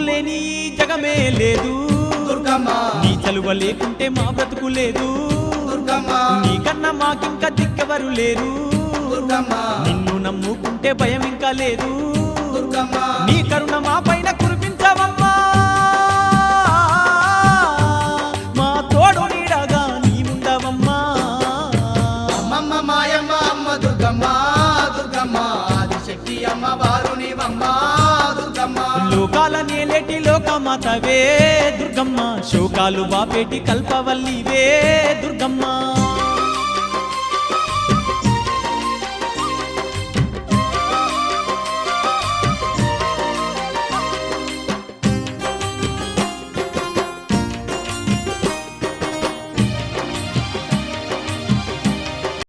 లేని జగమే లేదు దుర్గమ్మ నీ చలువ లేకుంటే మా బ్రతుకు లేదు దుర్గమ్మ నీకన్నా మాకింకా దిక్కెవరు లేరు దుర్గమ్మ నిన్ను నమ్ముకుంటే భయం ఇంకా లేదు దుర్గమ్మ నీ కరుణ మా పైన కురిపించవమ్మా మా తోడు నీడగా నీవుండవమ్మా అమ్మమ్మ మాయమ్మ అమ్మ దుర్గమ్మ దుర్గమ్మ ఆదిశక్తి అమ్మ వారునివమ్మ దుర్గమ్మ లోకాల నేలేటి లోకమాతవే దుర్గమ్మ శోకాలు బాపేటి కల్పవల్లివే దుర్గమ్మ